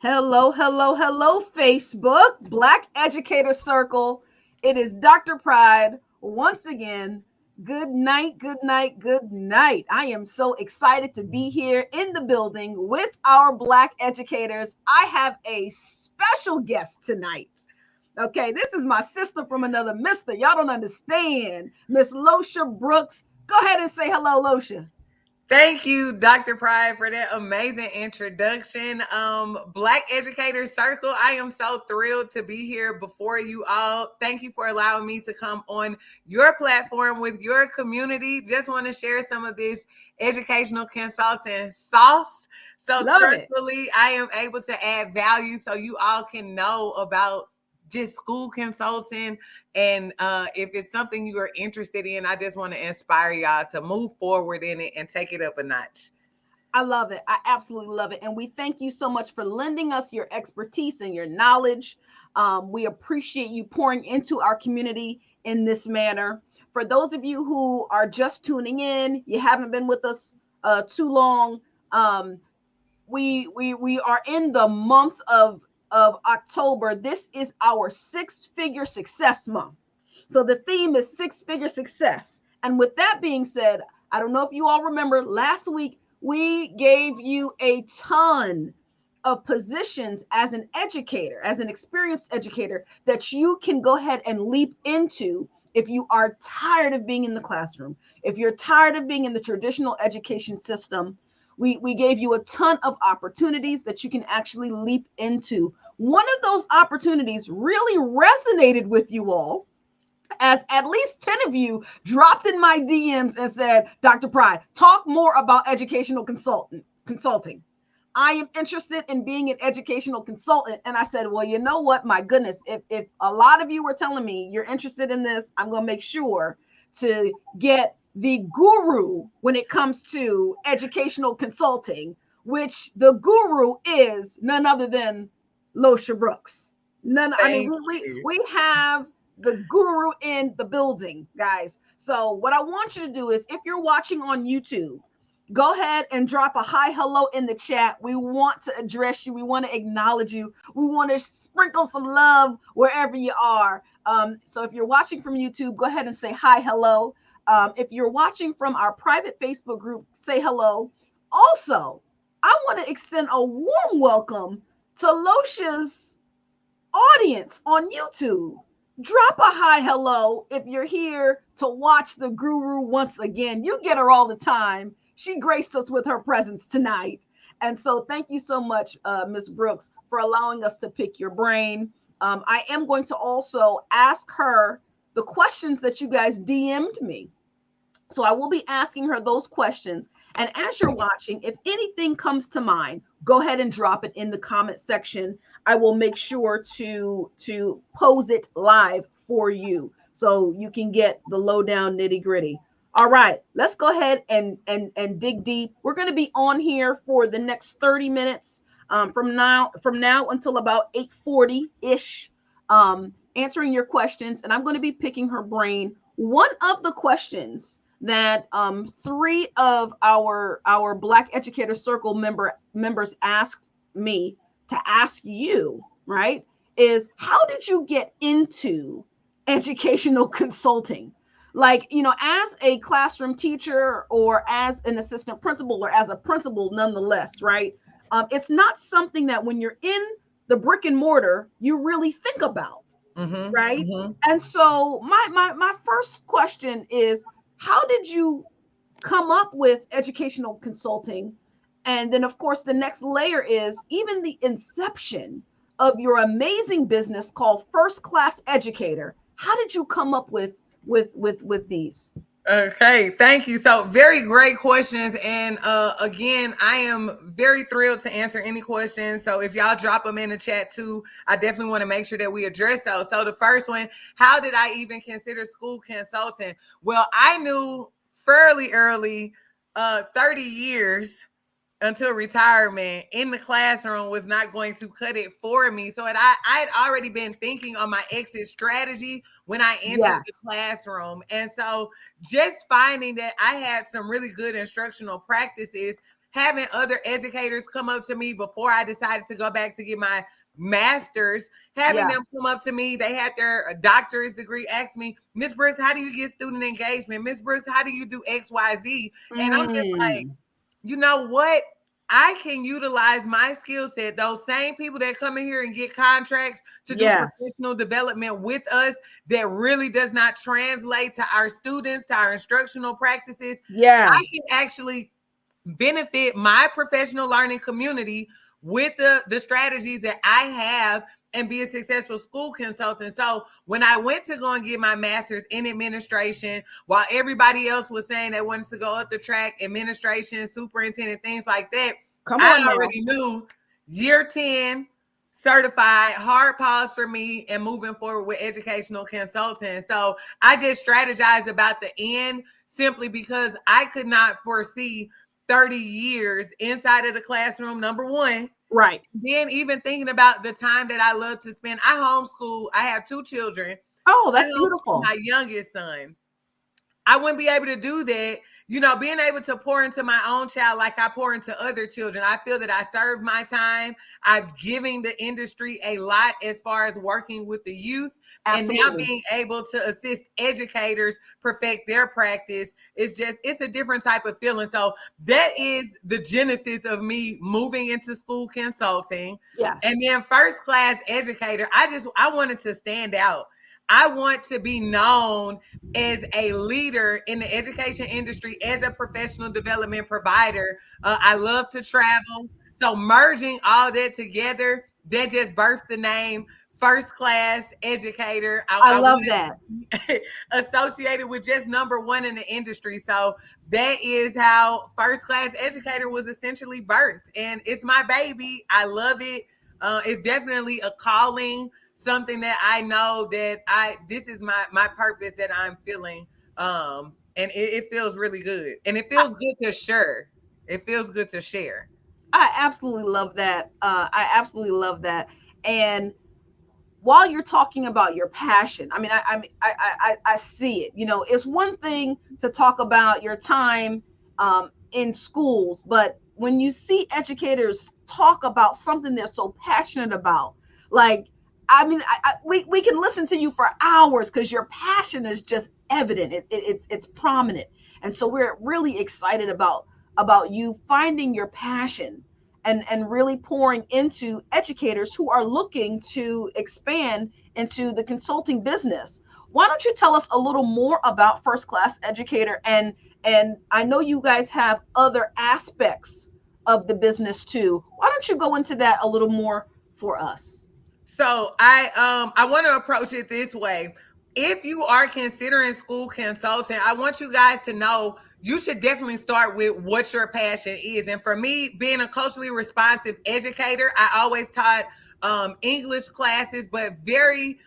Hello, hello, hello, Facebook, Black Educator Circle. It is Dr. Pride once again. Good night, good night, good night. I am so excited to be here in the building with our Black educators. I have a special guest tonight. Okay, this is my sister from another mister. Y'all don't understand. Miss Losha Brooks. Go ahead and say hello, Losha. Thank you, Dr. Pride, for that amazing introduction. Black Educator Circle, I am so thrilled to be here before you all. Thank you for allowing me to come on your platform with your community. Just want to share some of this educational consultant sauce. So Love it. truthfully, I am able to add value so you all can know about just school consulting, and if it's something you are interested in, I just want to inspire y'all to move forward in it and take it up a notch. I love it. I absolutely love it. And we thank you so much for lending us your expertise and your knowledge. We appreciate you pouring into our community in this manner. For those of you who are just tuning in, you haven't been with us too long. We are in the month of October. This is our six-figure success month. So the theme is six-figure success. And with that being said, I don't know if you all remember last week we gave you a ton of positions as an educator, as an experienced educator, that you can go ahead and leap into if you are tired of being in the classroom, if you're tired of being in the traditional education system. We gave you a ton of opportunities that you can actually leap into. One of those opportunities really resonated with you all, as at least 10 of you dropped in my DMs and said, Dr. Pride, talk more about educational consulting. I am interested in being an educational consultant. And I said, well, you know what? My goodness, if a lot of you were telling me you're interested in this, I'm going to make sure to get the guru when it comes to educational consulting, which the guru is none other than Losha Brooks. I mean, Thank you. we have the guru in the building, guys. So what I want you to do is, if you're watching on YouTube, go ahead and drop a hi, hello in the chat. We want to address you. We want to acknowledge you. We want to sprinkle some love wherever you are. So if you're watching from YouTube, go ahead and say hi, hello. If you're watching from our private Facebook group, say hello. Also, I want to extend a warm welcome to Losha's audience on YouTube. Drop a hi, hello if you're here to watch the guru once again. You get her all the time. She graced us with her presence tonight. And so thank you so much, Ms. Brooks, for allowing us to pick your brain. I am going to also ask her the questions that you guys DM'd me. So I will be asking her those questions. And as you're watching, if anything comes to mind, go ahead and drop it in the comment section. I will make sure to pose it live for you so you can get the lowdown nitty gritty. All right, let's go ahead and dig deep. We're going to be on here for the next 30 minutes, from now until about 8:40 ish, answering your questions. And I'm going to be picking her brain. One of the questions that three of our Black Educator Circle members asked me to ask you, right, is how did you get into educational consulting? Like, as a classroom teacher or as an assistant principal or as a principal, nonetheless, right? It's not something that when you're in the brick and mortar, you really think about, right? And so my first question is, how did you come up with educational consulting? And then, of course, the next layer is even the inception of your amazing business called First Class Educator. How did you come up with these? Okay, thank you. So very great questions. And again, I am very thrilled to answer any questions. So if y'all drop them in the chat too, I definitely want to make sure that we address those. So the first one, how did I even consider school consulting? Well, I knew fairly early, 30 years until retirement in the classroom was not going to cut it for me. So I had already been thinking on my exit strategy when I entered the classroom. And so just finding that I had some really good instructional practices having other educators come up to me before I decided to go back to get my master's, having them come up to me, they had their doctorate degree, ask me, Miss Brooks, how do you get student engagement? Miss Brooks, how do you do XYZ? And I'm just like, you know what? I can utilize my skill set. Those same people that come in here and get contracts to do professional development with us that really does not translate to our students, to our instructional practices. I can actually benefit my professional learning community with the strategies that I have and be a successful school consultant. So when I went to go and get my master's in administration, while everybody else was saying they wanted to go up the track, administration, superintendent, things like that, I already knew year 10, certified, hard pause for me and moving forward with educational consulting. So I just strategized about the end simply because I could not foresee 30 years inside of the classroom, number one. Right. Then even thinking about the time that I love to spend, I homeschool. I have 2 children. Oh, that's beautiful. My youngest son. I wouldn't be able to do that. You know, being able to pour into my own child like I pour into other children. I feel that I serve my time. I'm giving the industry a lot as far as working with the youth. Absolutely. And now being able to assist educators perfect their practice. It's a different type of feeling. So that is the genesis of me moving into school consulting. Yes. And then first class educator, I wanted to stand out. I want to be known as a leader in the education industry, as a professional development provider. I love to travel. So merging all that together, that just birthed the name First Class Educator. I love that. Associated with just number one in the industry. So that is how First Class Educator was essentially birthed. And it's my baby. I love it. It's definitely a calling, something that I know that this is my purpose that I'm feeling. And it feels really good. And it feels good to share. It feels good to share. I absolutely love that. I absolutely love that. And while you're talking about your passion, I mean, I see it. You know, it's one thing to talk about your time in schools, but when you see educators talk about something they're so passionate about, like, I mean, we can listen to you for hours because your passion is just evident. It's prominent, and so we're really excited about you finding your passion and really pouring into educators who are looking to expand into the consulting business. Why don't you tell us a little more about First Class Educator? And I know you guys have other aspects of the business too. Why don't you go into that a little more for us? So I want to approach it this way. If you are considering school consulting, I want you guys to know you should definitely start with what your passion is. And for me, being a culturally responsive educator, I always taught English classes, but very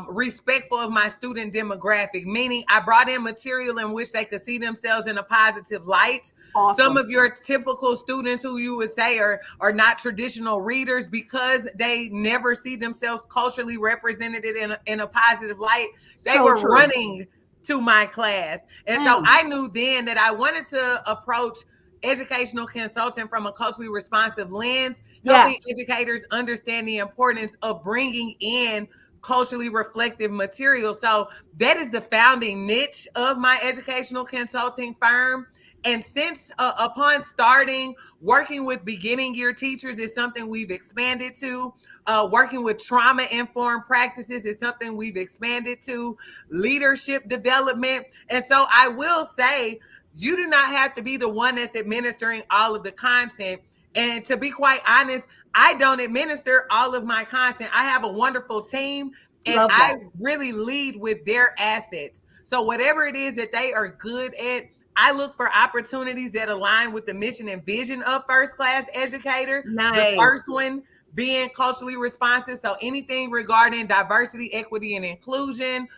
respectful of my student demographic, meaning I brought in material in which they could see themselves in a positive light. Awesome. Some of your typical students who you would say are not traditional readers because they never see themselves culturally represented in a positive light. They were running to my class. And so I knew then that I wanted to approach educational consulting from a culturally responsive lens, helping educators understand the importance of bringing in culturally reflective material. So that is the founding niche of my educational consulting firm. And since upon starting, working with beginning year teachers is something we've expanded to. Working with trauma-informed practices is something we've expanded to. Leadership development. And so I will say, you do not have to be the one that's administering all of the content. And to be quite honest, I don't administer all of my content. I have a wonderful team, and I really lead with their assets. So whatever it is that they are good at, I look for opportunities that align with the mission and vision of First Class Educator. Nice. The first one being culturally responsive. So anything regarding diversity, equity, and inclusion,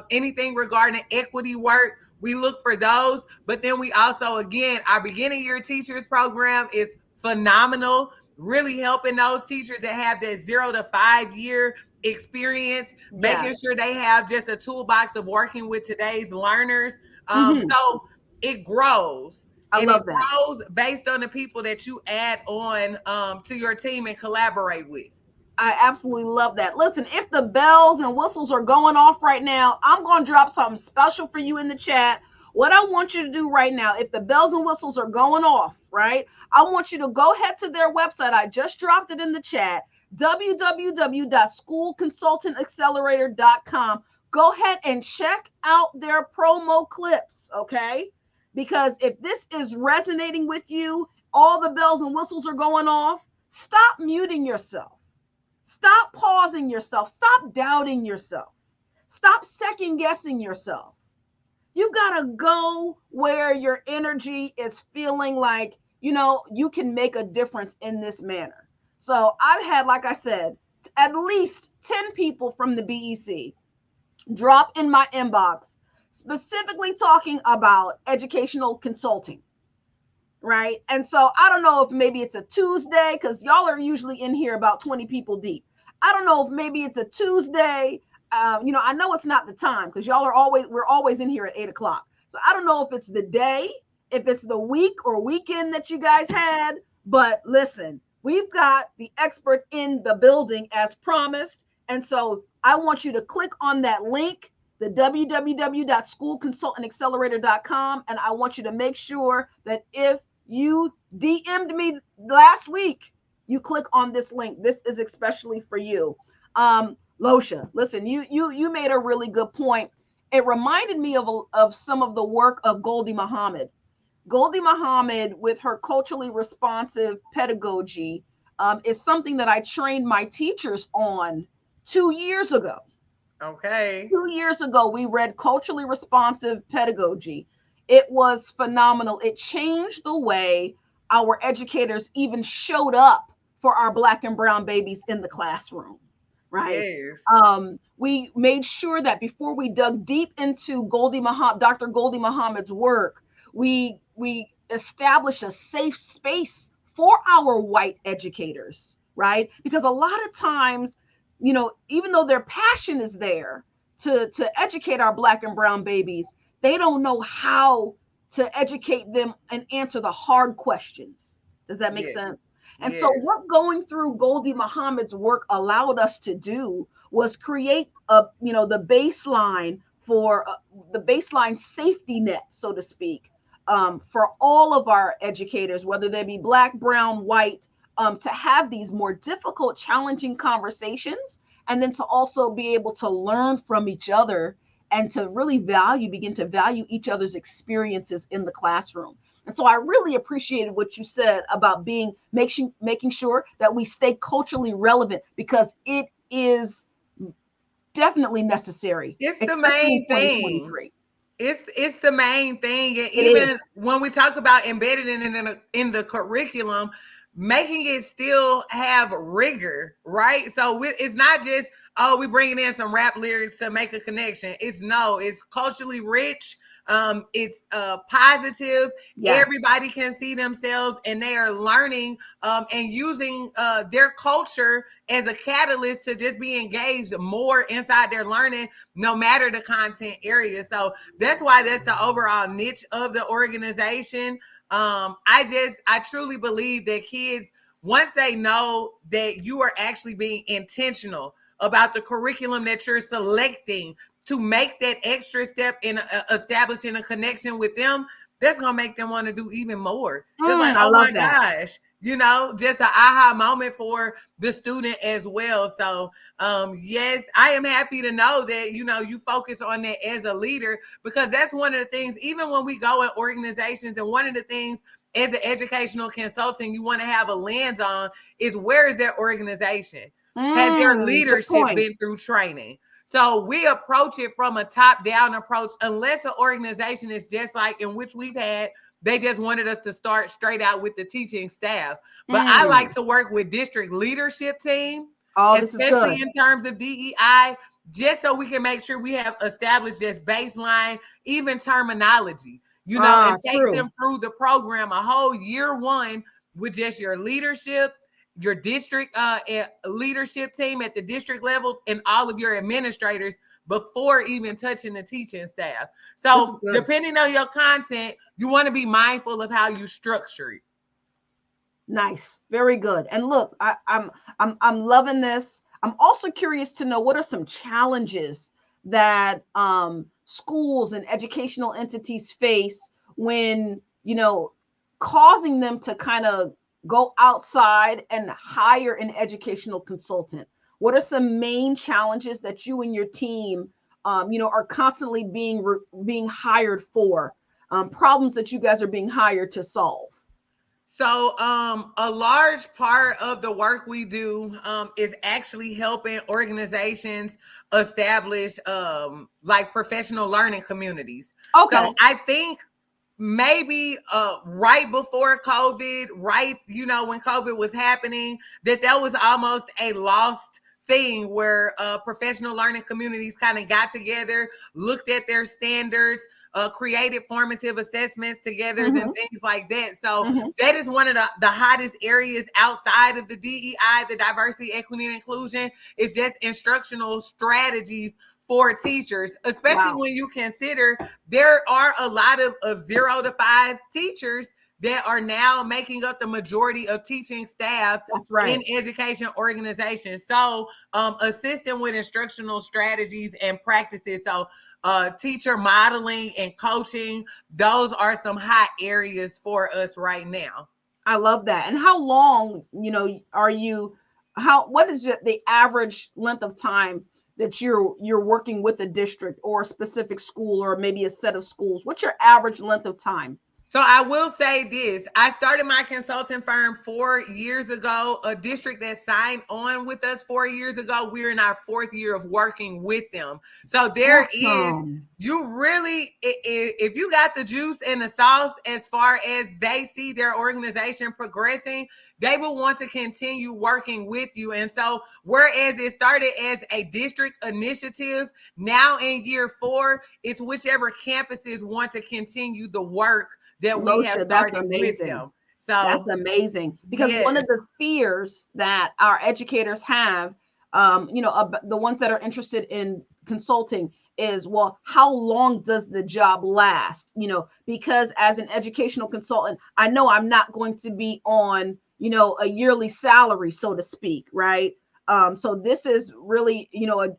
anything regarding equity work, we look for those. But then we also, again, our beginning year teachers program is phenomenal, really helping those teachers that have that 0 to 5 year experience, making sure they have just a toolbox of working with today's learners. So it grows. I and it love that. grows based on the people that you add on to your team and collaborate with. I absolutely love that. Listen, if the bells and whistles are going off right now, I'm going to drop something special for you in the chat. What I want you to do right now, if the bells and whistles are going off, right, I want you to go ahead to their website. I just dropped it in the chat, www.schoolconsultantaccelerator.com. Go ahead and check out their promo clips, okay? Because if this is resonating with you, all the bells and whistles are going off, stop muting yourself. Stop pausing yourself. Stop doubting yourself. Stop second guessing yourself. You got to go where your energy is feeling like, you can make a difference in this manner. So I've had, like I said, at least 10 people from the BEC drop in my inbox specifically talking about educational consulting. Right. And so I don't know if maybe it's a Tuesday, because y'all are usually in here about 20 people deep. I don't know if maybe it's a Tuesday. I know it's not the time, because we're always in here at 8 o'clock. So I don't know if it's the day, if it's the week or weekend that you guys had. But listen, we've got the expert in the building as promised. And so I want you to click on that link, the www.schoolconsultantaccelerator.com. And I want you to make sure that if you DM'd me last week, you click on this link. This is especially for you. Losha, listen, you made a really good point. It reminded me of some of the work of Goldie Muhammad. Goldie Muhammad, with her culturally responsive pedagogy, is something that I trained my teachers on 2 years ago. Okay. 2 years ago, we read culturally responsive pedagogy. It was phenomenal. It changed the way our educators even showed up for our Black and brown babies in the classroom, right? Yes. We made sure that before we dug deep into Dr. Goldie Muhammad's work, we established a safe space for our white educators, right? Because a lot of times, even though their passion is there to educate our Black and brown babies, they don't know how to educate them and answer the hard questions. Does that make sense? And so what going through Goldie Muhammad's work allowed us to do was create the baseline for the baseline safety net, so to speak, for all of our educators, whether they be Black, brown, white, to have these more difficult, challenging conversations, and then to also be able to learn from each other and to really begin to value each other's experiences in the classroom. And so I really appreciated what you said about making sure that we stay culturally relevant, because it is definitely necessary. It's the main thing. It's the main thing. And even when we talk about embedding it in the curriculum, making it still have rigor, right? So it's not just, we bringing in some rap lyrics to make a connection. It's culturally rich. It's positive. Yes. Everybody can see themselves, and they are learning and using their culture as a catalyst to just be engaged more inside their learning, no matter the content area. So that's why that's the overall niche of the organization. I truly believe that kids, once they know that you are actually being intentional about the curriculum that you're selecting to make that extra step in establishing a connection with them, that's going to make them want to do even more. It's like, oh my gosh, just an aha moment for the student as well. So, yes, I am happy to know that, you focus on that as a leader, because that's one of the things, even when we go in organizations, and one of the things as an educational consultant you want to have a lens on is, where is their organization? Has their leadership been through training? So we approach it from a top-down approach, unless an organization is just like in which we've had, they just wanted us to start straight out with the teaching staff. But I like to work with district leadership team, especially in terms of DEI, just so we can make sure we have established just baseline, even terminology, and take them through the program a whole year one with just your leadership, your district leadership team at the district levels, and all of your administrators, before even touching the teaching staff. This is So good. depending on your content, you want to be mindful of how you structure it. Nice. Very good. And look, I'm loving this. I'm also curious to know what are some challenges that schools and educational entities face when, causing them to kind of go outside and hire an educational consultant. What are some main challenges that you and your team, are constantly being hired for? Problems that you guys are being hired to solve. So, a large part of the work we do is actually helping organizations establish like professional learning communities. Okay. So, I think maybe right before COVID, right, when COVID was happening, that was almost a lost thing where professional learning communities kind of got together, looked at their standards, created formative assessments together and Mm-hmm. things like that. So Mm-hmm. that is one of the hottest areas outside of the DEI, the diversity, equity, and inclusion, is just instructional strategies for teachers, especially Wow. when you consider there are a lot of 0 to 5 teachers that are now making up the majority of teaching staff That's in right. education organizations. So assisting with instructional strategies and practices. So teacher modeling and coaching, those are some hot areas for us right now. I love that. And how long, are you what is the average length of time that you're working with a district or a specific school or maybe a set of schools? What's your average length of time? So I will say this. I started my consulting firm 4 years ago, a district that signed on with us 4 years ago. We're in our 4th year of working with them. So there is, Awesome. you really, if you got the juice and the sauce as far as they see their organization progressing, they will want to continue working with you. And so whereas it started as a district initiative, now in year 4, it's whichever campuses want to continue the work that we have Moshe, that's started with amazing. them. That's So, amazing because one of yes. the fears that our educators have, the ones that are interested in consulting is, well, how long does the job last? Because as an educational consultant, I know I'm not going to be on, a yearly salary, so to speak, right? So this is really,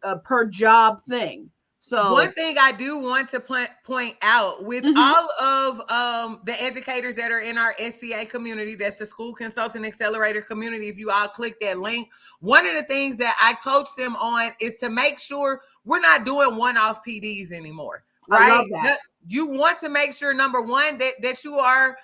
a per job thing. One So, thing I do want to point out with mhm, all of the educators that are in our SCA community, that's the School Consultant Accelerator community. If you all click that link, one of the things that I coach them on is to make sure we're not doing one-off PDs anymore, I right? love that. You want to make sure, number one, that you are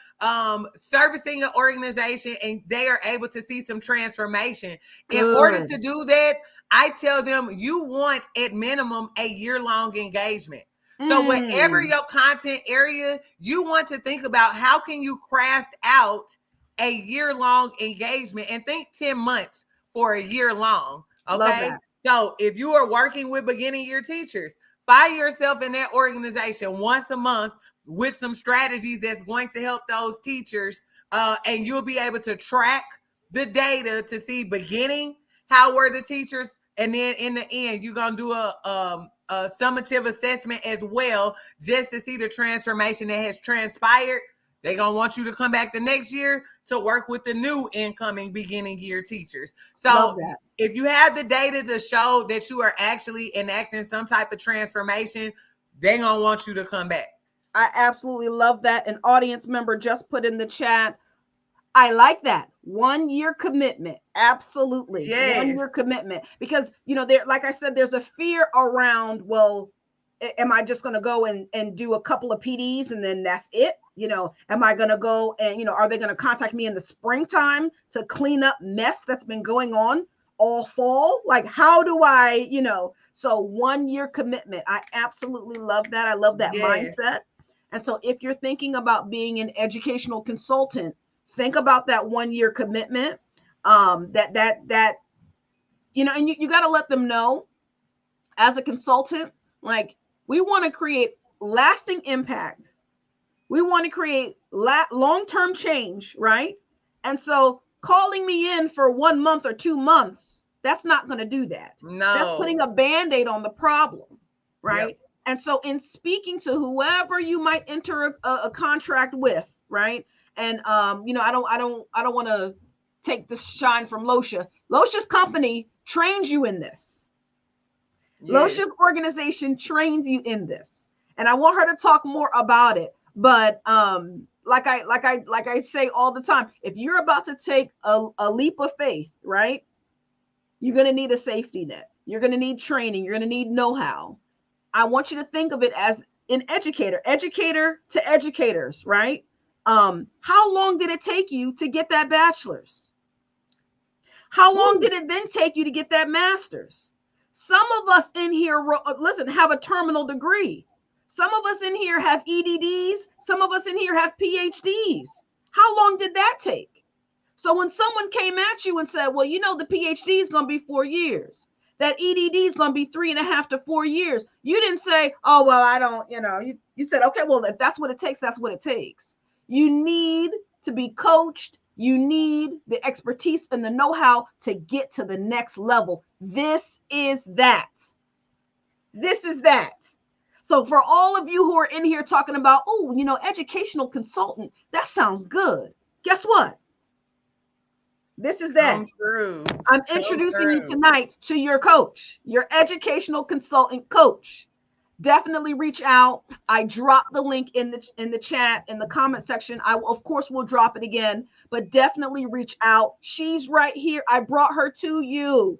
servicing an organization and they are able to see some transformation. In order Good. to do that, I tell them you want at minimum a year-long engagement. So whatever Mm, your content area, you want to think about how can you craft out a year-long engagement, and think 10 months for a year long. love Okay. that. So if you are working with beginning year teachers, find yourself in that organization once a month with some strategies that's going to help those teachers. And you'll be able to track the data to see beginning, how were the teachers, and then in the end, you're gonna do a summative assessment as well, just to see the transformation that has transpired. They're gonna want you to come back the next year to work with the new incoming beginning year teachers. Love So that. if you have the data to show that you are actually enacting some type of transformation, they're gonna want you to come back. I absolutely love that. An audience member just put in the chat, I like that. 1 year commitment. Absolutely. 1 year Yes. commitment. Because, there, like I said, there's a fear around, well, am I just going to go and do a couple of PDs and then that's it? Am I going to go and, are they going to contact me in the springtime to clean up mess that's been going on all fall? Like, how do I, so 1 year commitment. I absolutely love that. I love that Yes. mindset. And so if you're thinking about being an educational consultant, think about that 1 year commitment. That and you got to let them know as a consultant, like, we want to create lasting impact. We want to create long-term change, right? And so calling me in for 1 month or 2 months, that's not going to do that. That's putting No. a band-aid on the problem. right? Yep. And so in speaking to whoever you might enter a contract with, right? And I don't want to take the shine from Losha. Losha's company trains you in this. Yes. Losha's organization trains you in this. And I want her to talk more about it. But like I say all the time, if you're about to take a leap of faith, right? You're going to need a safety net. You're going to need training. You're going to need know-how. I want you to think of it as an educator to educators, right? How long did it take you to get that bachelor's? How long Woo. did it then take you to get that master's? Some of us in here, listen, have a terminal degree. Some of us in here have EDDs. Some of us in here have PhDs. How long did that take? So when someone came at you and said, well, the PhD is going to be 4 years, that EDD is going to be 3.5 to 4 years, you didn't say, oh, well, I don't, you said, okay, well, if that's what it takes, that's what it takes. You need to be coached. You need the expertise and the know-how to get to the next level. This is that. This is that. So for all of you who are in here talking about, oh, educational consultant, that sounds good. Guess what? This is that. Come through. I'm Come introducing you through. tonight to your coach, your educational consultant coach. Definitely reach out. I dropped the link in the chat, in the comment section. I of course will drop it again, but definitely reach out. She's right here. I brought her to you.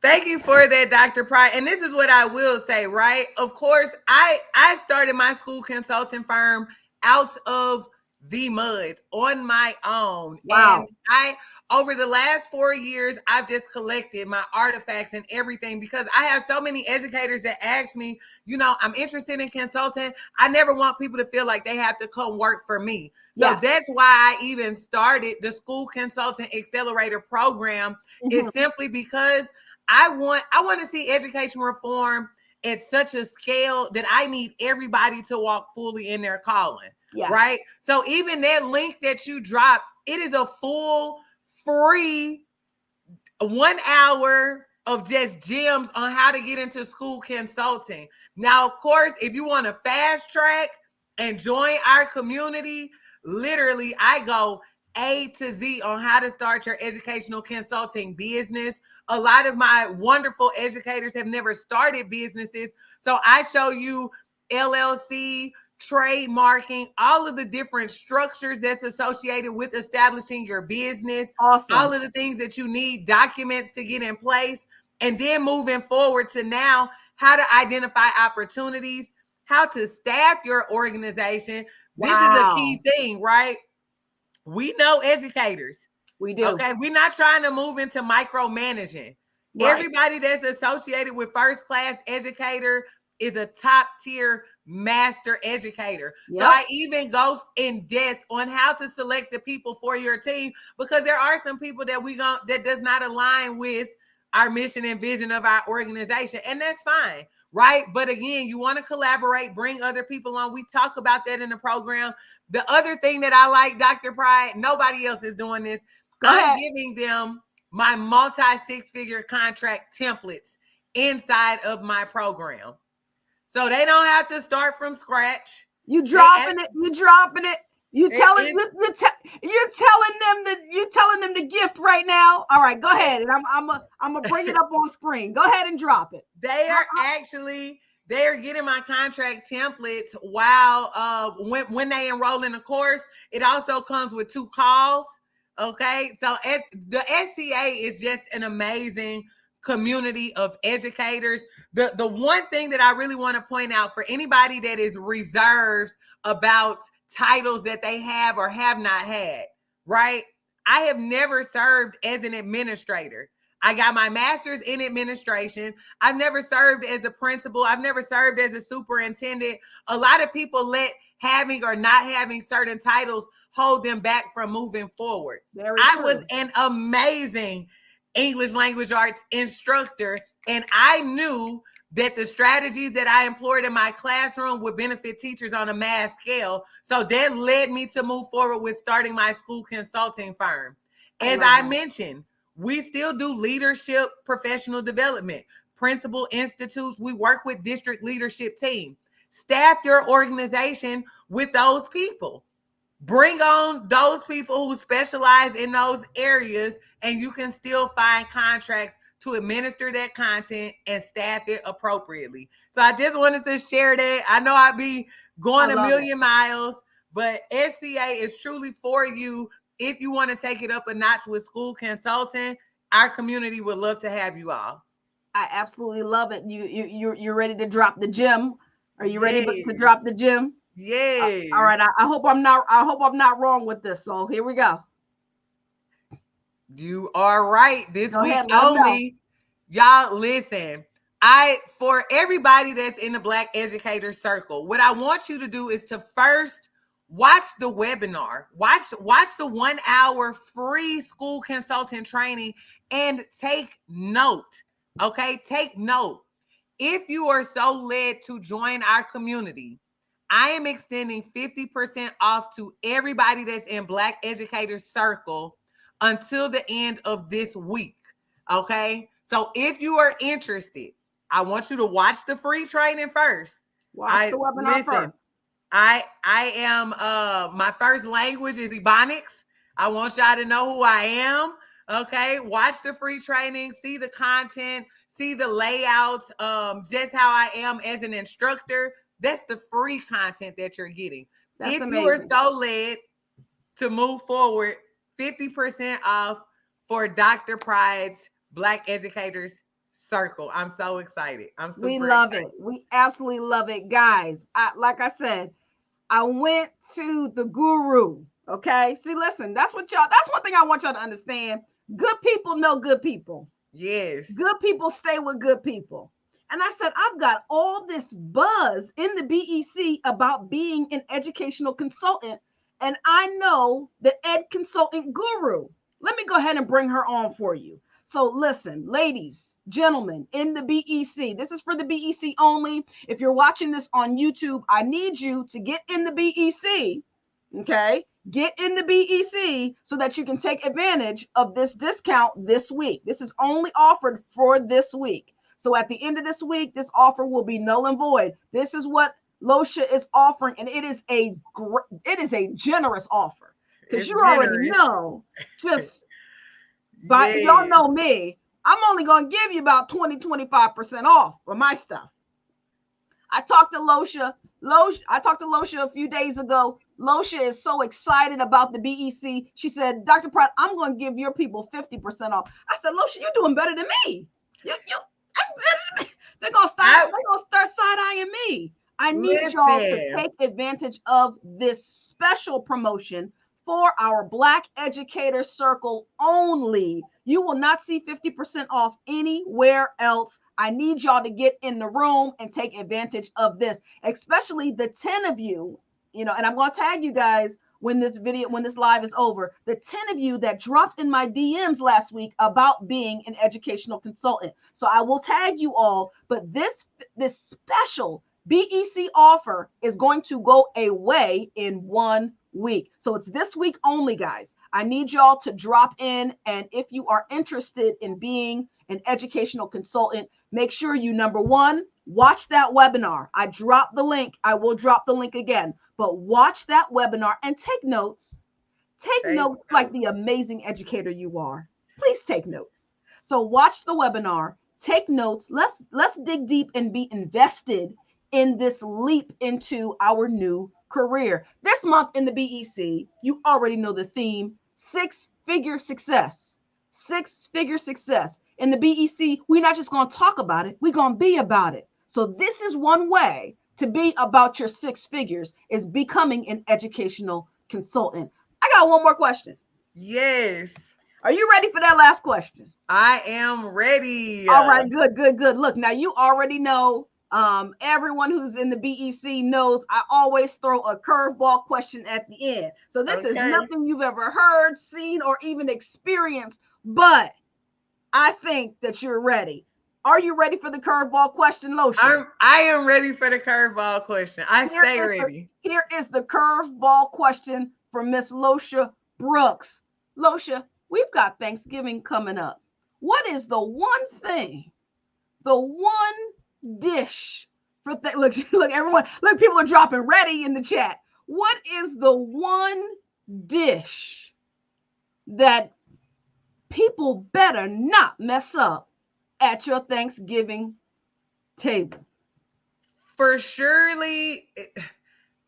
Thank you for that, Dr. Pride. And this is what I will say, right? Of course, I started my school consulting firm out of the mud on my own. Wow. And over the last 4 years, I've just collected my artifacts and everything because I have so many educators that ask me, I'm interested in consulting. I never want people to feel like they have to come work for me. So Yes. that's why I even started the School Consultant Accelerator program, is simply because I want to see education reform at such a scale that I need everybody to walk fully in their calling. Yes. Right? So even that link that you drop, it is a full free 1 hour of just gems on how to get into school consulting. Now, of course, if you want to fast track and join our community, literally I go A to Z on how to start your educational consulting business. A lot of my wonderful educators have never started businesses. So I show you LLC, trademarking, all of the different structures that's associated with establishing your business. Awesome. All of the things that you need, documents to get in place, and then moving forward to now, how to identify opportunities, how to staff your organization. This is a key thing, right? We know educators. We do. Okay, we're not trying to move into micromanaging. Right. Everybody that's associated with first class educator is a top tier master educator. Yep. So I even go in depth on how to select the people for your team, because there are some people that does not align with our mission and vision of our organization, and that's fine, right? But again, you want to collaborate, bring other people on. We talk about that in the program. The other thing that I like, Dr. Pride, nobody else is doing this. I'm giving them my multi-six-figure contract templates inside of my program. So they don't have to start from scratch. You dropping it. You're telling them the gift right now. All right, go ahead. And I'm gonna bring it up on screen. Go ahead and drop it. They are getting my contract templates while when they enroll in the course. It also comes with 2 calls. Okay, so the SCA is just an amazing community of educators. The one thing that I really want to point out for anybody that is reserved about titles that they have or have not had, right? I have never served as an administrator. I got my master's in administration. I've never served as a principal. I've never served as a superintendent. A lot of people let having or not having certain titles hold them back from moving forward. I was an amazing English language arts instructor, and I knew that the strategies that I employed in my classroom would benefit teachers on a mass scale. So that led me to move forward with starting my school consulting firm. As I mentioned, we still do leadership professional development, principal institutes. We work with district leadership team. Staff your organization with those people. Bring on those people who specialize in those areas, and you can still find contracts to administer that content and staff it appropriately. So I just wanted to share that. I know I'd be going a million miles, but SCA is truly for you. If you want to take it up a notch with school consulting, our community would love to have you all. I absolutely love it. You're ready to drop the gem. Are you ready to drop the gem? Yes. All right. I hope I'm not wrong with this. So here we go. You are right. This Go week ahead, only. Y'all listen. For everybody that's in the Black Educator Circle, what I want you to do is to first watch the webinar. Watch the 1 hour free school consultant training and take note. Okay, take note. If you are so led to join our community, I am extending 50% off to everybody that's in Black Educator Circle until the end of this week. Okay, so if you are interested, I want you to watch the free training first. Watch the webinar first. I am my first language is Ebonics. I want y'all to know who I am. Okay, watch the free training, see the content, see the layout, just how I am as an instructor. That's the free content that you're getting. That's if amazing. You are so led to move forward, 50% off for Dr. Pride's Black Educators Circle. I'm so excited. I'm super excited. We love it. We absolutely love it. Guys, like I said, I went to the guru. Okay. See, listen, that's one thing I want y'all to understand. Good people know good people. Yes. Good people stay with good people. And I said, I've got all this buzz in the BEC about being an educational consultant. And I know the ed consultant guru. Let me go ahead and bring her on for you. So listen, ladies, gentlemen, in the BEC, this is for the BEC only. If you're watching this on YouTube, I need you to get in the BEC. Okay. Get in the BEC so that you can take advantage of this discount this week. This is only offered for this week. So at the end of this week, this offer will be null and void. This is what Losha is offering, and it is a generous offer because you already know. Just by y'all know me, I'm only going to give you about 20-25% off for my stuff. I talked to Losha a few days ago. Losha is so excited about the BEC. She said, Dr. Pratt, I'm going to give your people 50% off. I said, Losha, you're doing better than me. They're going to start side-eyeing me. I need y'all to take advantage of this special promotion for our Black Educator Circle only. You will not see 50% off anywhere else. I need y'all to get in the room and take advantage of this, especially the 10 of you, and I'm going to tag you guys when this live is over, the 10 of you that dropped in my DMs last week about being an educational consultant. So I will tag you all, but this special BEC offer is going to go away in 1 week. So it's this week only, guys. I need y'all to drop in. And if you are interested in being an educational consultant, make sure you, number one, watch that webinar. I dropped the link. I will drop the link again, but watch that webinar and take notes. Take notes like the amazing educator you are. Please take notes. So watch the webinar, take notes. Let's dig deep and be invested in this leap into our new career. This month in the BEC, you already know the theme, 6-figure success. 6-figure success. In the BEC, we're not just going to talk about it, we're going to be about it. So this is one way to be about your 6 figures, is becoming an educational consultant. I got one more question. Yes. Are you ready for that last question? I am ready. All right, good. Look, now you already know, everyone who's in the BEC knows I always throw a curveball question at the end. So this is nothing you've ever heard, seen, or even experienced, but I think that you're ready. Are you ready for the curveball question, Losha? I am ready for the curveball question. Stay ready. Here is the curveball question for Miss Losha Brooks. Losha, we've got Thanksgiving coming up. What is the one thing the one dish for look, look, everyone, look, people are dropping ready in the chat. What is the one dish that people better not mess up at your Thanksgiving table? For surely,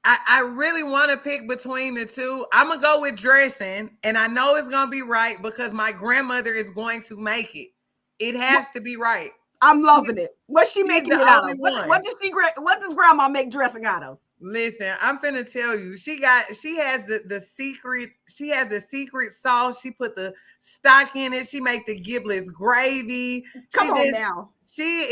I really want to pick between the two. I'm gonna go with dressing, and I know it's gonna be right because my grandmother is going to make it. It has to be right. I'm loving it. What's she She's making the it out only of? one. What does grandma make dressing out of? Listen, I'm finna tell you, she has the secret sauce. She put the stock in it. She make the giblets gravy. Come on now. She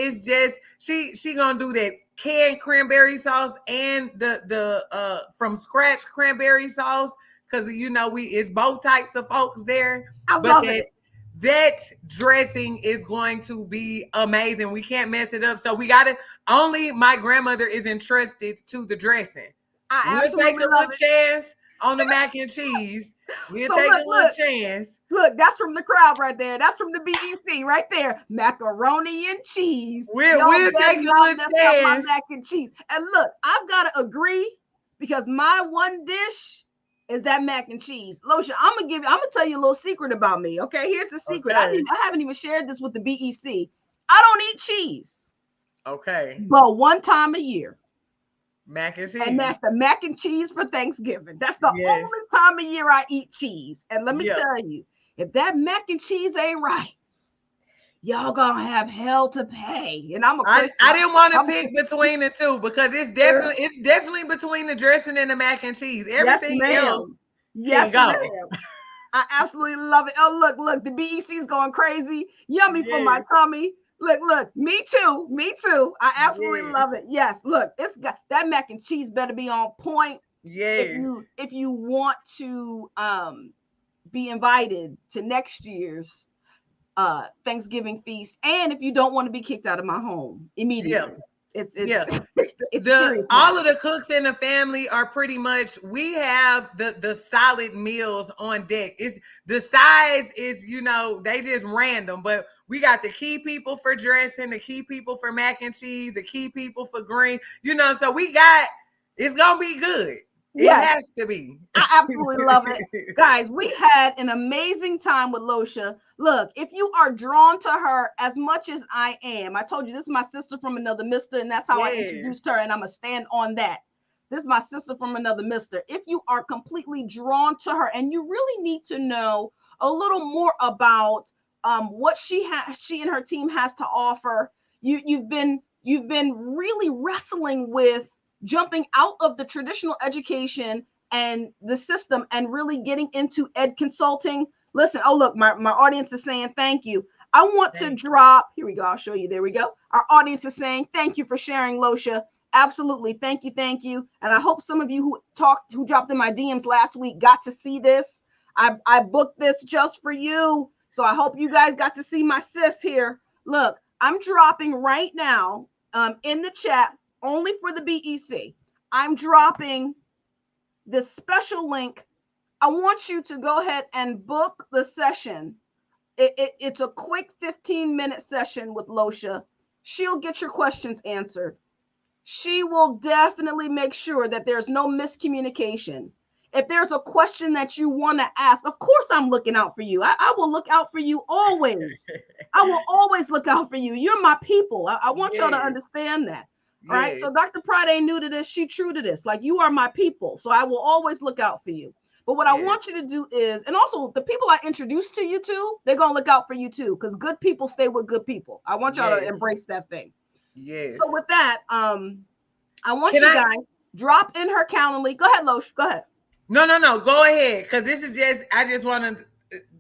gonna do that canned cranberry sauce and the from scratch cranberry sauce, because you know it's both types of folks there. I But love it. that dressing is going to be amazing. We can't mess it up. So we got to, only my grandmother is entrusted to the dressing. I We'll take a little it. chance on the mac and cheese. We'll So take look, a little chance. Look, that's from the crowd right there. That's from the BEC right there. Macaroni and cheese. We'll take a little chance. My mac and cheese. And look, I've got to agree, because my one dish is that mac and cheese. Losha, I'm gonna tell you a little secret about me. Okay, here's the secret. Okay. I haven't even shared this with the BEC. I don't eat cheese. Okay. But one time a year. Mac and cheese. And that's the mac and cheese for Thanksgiving. That's the only time of year I eat cheese. And let me tell you, if that mac and cheese ain't right, y'all gonna have hell to pay. And I didn't want to pick between the two, because it's definitely between the dressing and the mac and cheese. Everything else can go. I absolutely love it. Oh, look, the BEC is going crazy. Yummy for my tummy. Look, me too. I absolutely love it. Yes, look, it's got that mac and cheese better be on point. Yes. If you want to be invited to next year's Thanksgiving feast, and if you don't want to be kicked out of my home immediately. It's all of the cooks in the family are pretty much, we have the solid meals on deck. It's the size is, they just random, but we got the key people for dressing, the key people for mac and cheese, the key people for green, so it's gonna be good. It has to be. I absolutely love it. Guys, we had an amazing time with Losha. Look, if you are drawn to her as much as I am, I told you this is my sister from another mister, and that's how I introduced her, and I'm going to stand on that. This is my sister from another mister. If you are completely drawn to her and you really need to know a little more about what she and her team has to offer, you've been really wrestling with jumping out of the traditional education and the system and really getting into ed consulting. Listen, oh, look, my audience is saying thank you. I want to drop, here we go, I'll show you, there we go. Our audience is saying thank you for sharing, Losha. Absolutely, thank you. And I hope some of you who dropped in my DMs last week got to see this. I booked this just for you. So I hope you guys got to see my sis here. Look, I'm dropping right now in the chat, only for the BEC. I'm dropping this special link. I want you to go ahead and book the session. It's a quick 15-minute session with Losha. She'll get your questions answered. She will definitely make sure that there's no miscommunication. If there's a question that you want to ask, of course I'm looking out for you. I will look out for you always. I will always look out for you. You're my people. I want y'all to understand that. Right. So Dr. Pride ain't new to this. She true to this. Like, you are my people. So I will always look out for you. But what I want you to do is, and also the people I introduced to you to, they're going to look out for you too, because good people stay with good people. I want y'all to embrace that thing. Yes. So with that, I want you guys drop in her Calendly. Go ahead, Losh. Go ahead. No. Go ahead. Because this is I just want to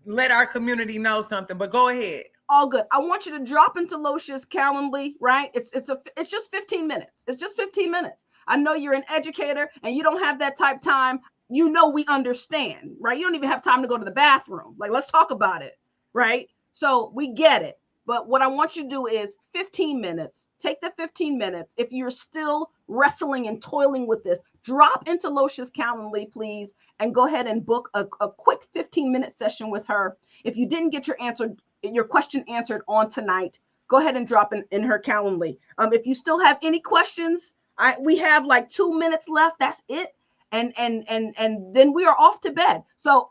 let our community know something, but go ahead. All good. I want you to drop into Losha's Calendly, right? It's just 15 minutes. It's just 15 minutes. I know you're an educator and you don't have that type time. We understand, right? You don't even have time to go to the bathroom. Like, let's talk about it, right? So we get it. But what I want you to do is 15 minutes. Take the 15 minutes. If you're still wrestling and toiling with this, drop into Losha's Calendly, please, and go ahead and book a quick 15-minute session with her. If you didn't get your question answered on tonight, go ahead and drop in her Calendly. If you still have any questions, we have like 2 minutes left. That's it. And then we are off to bed. So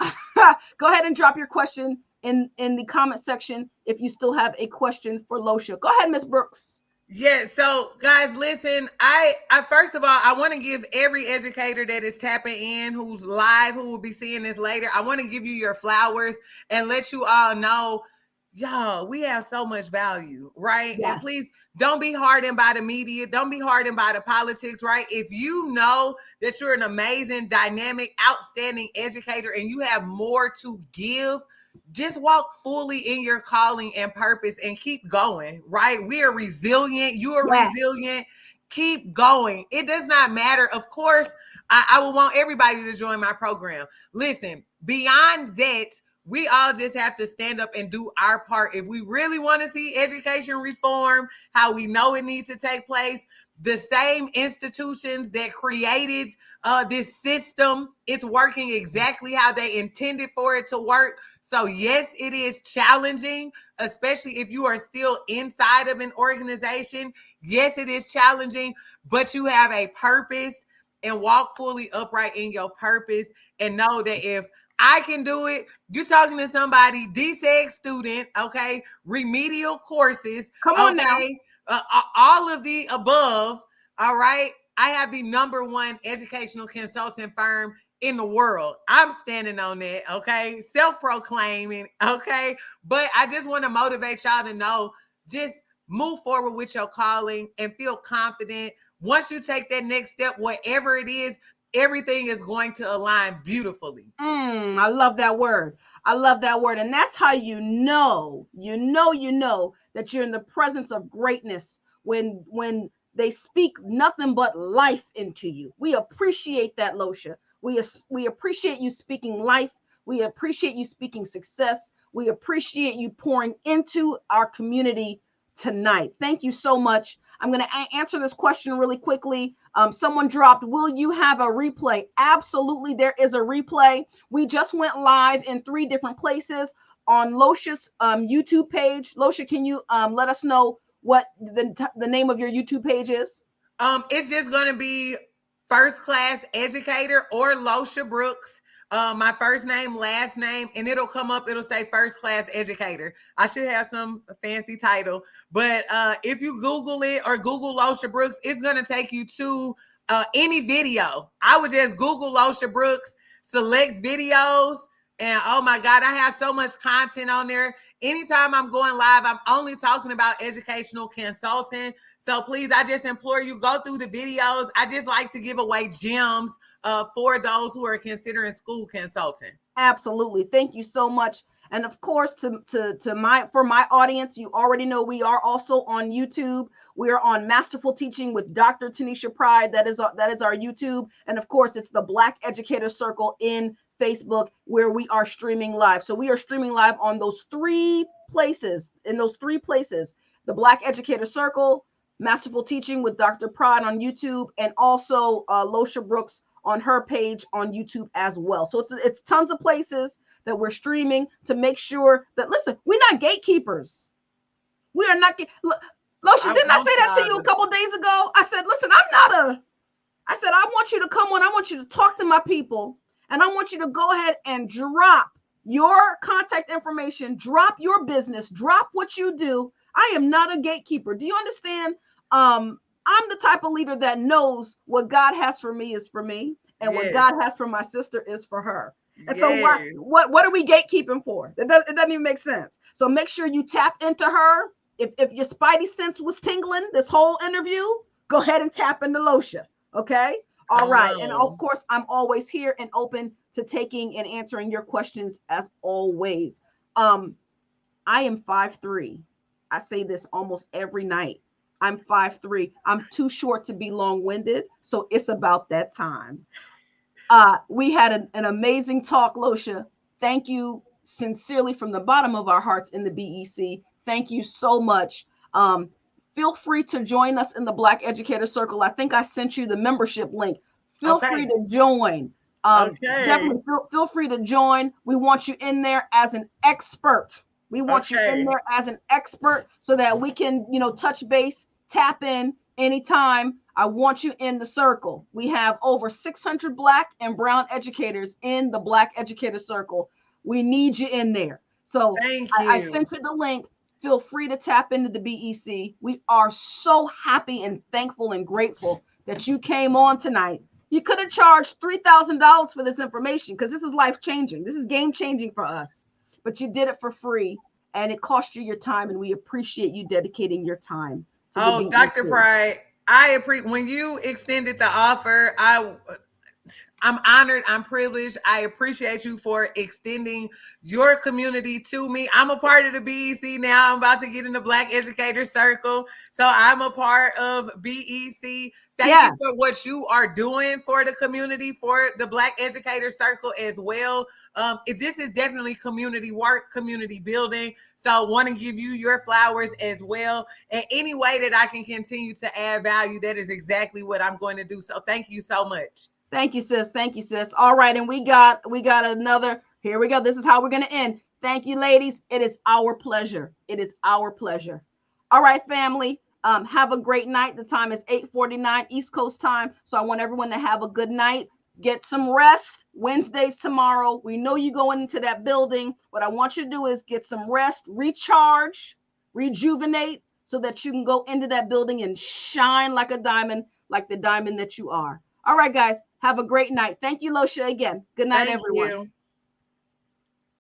go ahead and drop your question in the comment section if you still have a question for Losha. Go ahead, Miss Brooks. Yeah, so guys, listen, I first of all, I want to give every educator that is tapping in, who's live, who will be seeing this later, I want to give you your flowers and let you all know, y'all, we have so much value, right? Yes. And please don't be hardened by the media. Don't be hardened by the politics, right? If you know that you're an amazing, dynamic, outstanding educator and you have more to give, just walk fully in your calling and purpose and keep going, right? We are resilient. You are resilient. Keep going. It does not matter. Of course, I will want everybody to join my program. Listen, beyond that, we all just have to stand up and do our part. If we really want to see education reform, how we know it needs to take place, the same institutions that created this system, it's working exactly how they intended for it to work. So yes, it is challenging, especially if you are still inside of an organization. Yes, it is challenging, but you have a purpose, and walk fully upright in your purpose and know that if I can do it, you're talking to somebody, DSEG student, okay, remedial courses, Come on now. All of the above, all right? I have the #1 educational consulting firm in the world. I'm standing on that, okay? Self-proclaiming, okay? But I just want to motivate y'all to know, just move forward with your calling and feel confident. Once you take that next step, whatever it is, everything is going to align beautifully. I love that word. I love that word. And that's how you know that you're in the presence of greatness when they speak nothing but life into you. We appreciate that, Losha. We appreciate you speaking life. We appreciate you speaking success. We appreciate you pouring into our community tonight. Thank you so much. I'm going to answer this question really quickly. Someone dropped, will you have a replay? Absolutely, there is a replay. We just went live in 3 different places on Losha's YouTube page. Losha, can you let us know what the name of your YouTube page is? It's just going to be First Class Educator or Losha Brooks. My first name, last name, and it'll come up. It'll say First Class Educator. I should have some fancy title, but if you Google it or Google Losha Brooks, it's going to take you to any video. I would just Google Losha Brooks, select videos, and oh my God, I have so much content on there. Anytime I'm going live, I'm only talking about educational consulting. So please, I just implore you, go through the videos. I just like to give away gems for those who are considering school consulting. Absolutely. Thank you so much. And of course, for my audience, you already know we are also on YouTube. We are on Masterful Teaching with Dr. Tanisha Pride. That is our YouTube. And of course, it's the Black Educator Circle in Facebook where we are streaming live. So we are streaming live on those 3 places. The Black Educator Circle, Masterful Teaching with Dr. Pride on YouTube, and also Losha Brooks on her page on YouTube as well. So it's tons of places that we're streaming to make sure that, listen, we're not gatekeepers. We are not. Losha, didn't I say that to you a couple days ago? I said, listen, I said, I want you to come on. I want you to talk to my people. And I want you to go ahead and drop your contact information, drop your business, drop what you do. I am not a gatekeeper. Do you understand? I'm the type of leader that knows what God has for me is for me, and what God has for my sister is for her. And so what are we gatekeeping for? It doesn't even make sense. So make sure you tap into her. If your spidey sense was tingling this whole interview, go ahead and tap into Losha. Okay. All right. And of course, I'm always here and open to taking and answering your questions as always. I am 5'3". I say this almost every night. I'm 5'3". I'm too short to be long-winded, so it's about that time. We had an amazing talk, Losha. Thank you sincerely from the bottom of our hearts in the BEC. Thank you so much. Feel free to join us in the Black Educator Circle. I think I sent you the membership link. Feel free to join. Definitely feel free to join. We want you in there as an expert. We want you in Okay. there as an expert so that we can, touch base, tap in anytime. I want you in the circle. We have over 600 Black and Brown educators in the Black Educator Circle. We need you in there. So Thank I you. sent you the link. Feel free to tap into the BEC. We are so happy and thankful and grateful that you came on tonight. You could have charged $3,000 for this information because this is life changing. This is game changing for us. But you did it for free and it cost you your time, and we appreciate you dedicating your time to the Oh, Dr. BEC. Pride, I appreciate when you extended the offer. I'm honored. I'm privileged. I appreciate you for extending your community to me. I'm a part of the BEC now. I'm about to get in the Black Educator Circle. So I'm a part of BEC. Thank you Yes. for what you are doing for the community, for the Black Educator Circle as well. This is definitely community work, community building. So I want to give you your flowers as well. And any way that I can continue to add value, that is exactly what I'm going to do. So thank you so much. Thank you, sis. Thank you, sis. All right, and we got another. Here we go. This is how we're gonna end. Thank you, ladies. It is our pleasure. It is our pleasure. All right, family. Have a great night. The time is 8:49 East Coast time. So I want everyone to have a good night. Get some rest. Wednesday's tomorrow. We know you going into that building. What I want you to do is get some rest, recharge, rejuvenate, so that you can go into that building and shine like a diamond, like the diamond that you are. All right, guys, have a great night. Thank you, Losha, again. Good night, Thank everyone. you.